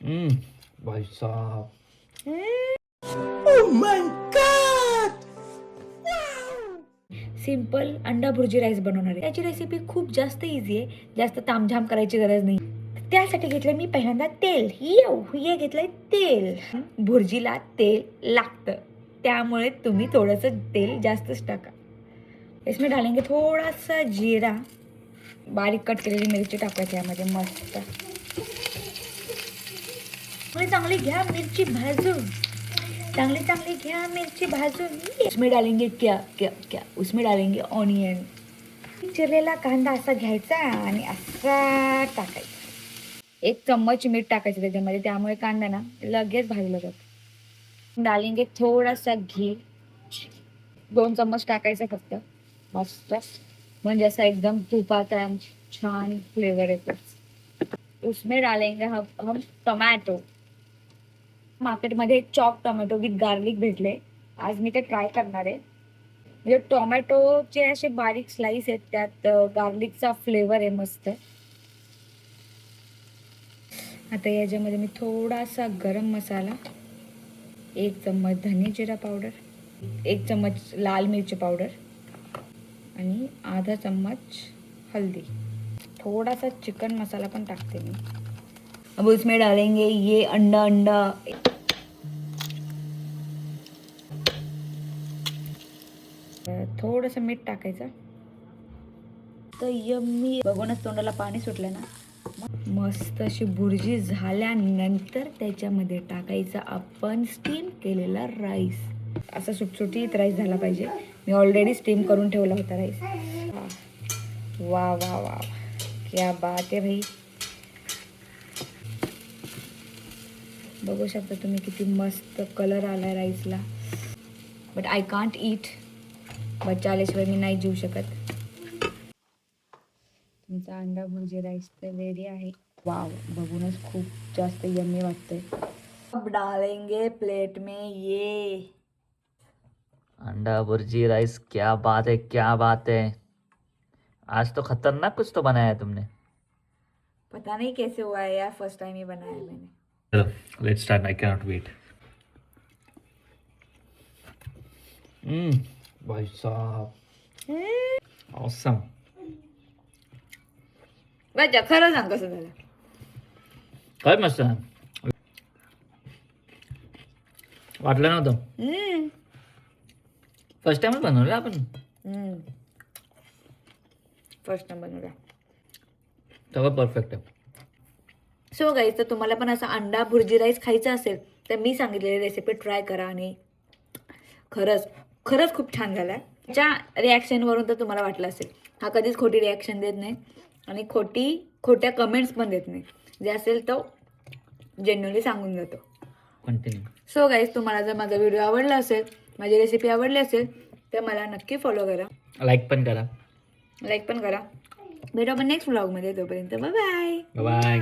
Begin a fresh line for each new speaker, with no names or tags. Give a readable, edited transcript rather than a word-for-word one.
भाई साहब,
सिंपल अंडा भुर्जी राईस बनवणार आहे. त्याची रेसिपी खूप जास्त इझी आहे, जास्त तामझाम करायची गरज नाही. त्यासाठी घेतलं मी पहिल्यांदा तेल. हे घेतलंय तेल. भुर्जीला तेल लागतं, त्यामुळे तुम्ही थोडंसं तेल जास्तच टाका. इसमें डालेंगे थोड़ा सा जीरा, बारीक कट केलेली मिरची टाकायची यामध्ये. मस्त चांगली घ्या मिरची भाजून, चांगली घ्या मिरची भाजून. उसमें डालेंगे क्या उसमें डालेंगे ऑनियन. चिरलेला कांदा असा घ्यायचा आणि असा टाकायचा. 1 चम्मच मीठ टाकायचं त्याच्यामध्ये, त्यामुळे कांदा ना लगेच भाजला जातो. डालेंगे थोड़ा सा घी, 2 चम्मच टाकायचं फक्त. मस्त म्हणजे असं एकदम तुपाचा छान फ्लेवर येतो. उसमें डालेंगे हम टोमॅटो. मार्केटमध्ये चॉप टोमॅटो विथ गार्लिक भेटले, आज मी ते ट्राय करणार आहे. म्हणजे टोमॅटोचे असे बारीक स्लाइस आहेत, त्यात गार्लिकचा फ्लेवर आहे मस्त. आता याच्यामध्ये मी थोडासा गरम मसाला, 1 चम्मच धने जिरा पावडर, 1 चम्मच लाल मिरची पावडर आणि आधा चम्मच हल्दी, थोडासा चिकन मसाला पण टाकते मी. अब उसमें डालेंगे ये अंडा. थोडंसं मीठ टाकायचं. तर यम्मी, बघूनच तोंडाला पाणी सुटलं ना. मस्त अशी भुर्जी झाल्यानंतर त्याच्यामध्ये टाकायचा आपण स्टीम केलेला राईस. असा सुटसुटीत राईस झाला पाहिजे. मी ऑलरेडी स्टीम करून ठेवला होता राईस. वा वा वा, क्या बात आहे भाई. बघू शकता तुम्ही किती मस्त कलर आलाय राईसला. But I can't eat. बच्चा आल्याशिवाय मी नाही जेवू शकत. तुमचा अंडा भुर्जी राईस तर रेडी आहे. वाव, बघूनच खूप जास्त यम्मी वाटतंय. अब डालेंगे प्लेट में ये
अंडा भुर्जी राइस, क्या बात है, क्या बात है. आज तो खतरनाक कुछ तो बनाया है तुमने.
पता नहीं कैसे हुआ है यार, फर्स्ट टाइम ही बनाया है मैंने.
चलो let's start, I can not wait. भाई साहब, ऑसम.
बच्चा खरं सांग कसं झालं.
काय मस्त आहे. वाटलं नव्हतं. फर्स्ट टाइमच बनवलं आपण.
फर्स्ट टाइम बनवला.
सगळं परफेक्ट आहे.
सो गाईज, तर तुम्हाला पण असा अंडा भुर्जी राईस खायचा असेल तर मी सांगितलेली रेसिपी ट्राय करा. आणि खरंच खूप छान झाला आहे. त्याच्या रिॲक्शनवरून तर तुम्हाला वाटलं असेल, हा कधीच खोटी रिॲक्शन देत नाही आणि खोट्या कमेंट्स पण देत नाही. जे असेल तो जेन्युअनली सांगून जातो.
कंटिन्यू.
सो गाईज, तुम्हाला जर माझा व्हिडिओ आवडला असेल, माझी रेसिपी आवडली असेल तर मला नक्की फॉलो करा,
लाईक पण करा.
भेटू आपण नेक्स्ट व्लॉगमध्ये. तोपर्यंत बाय बाय.
बाय.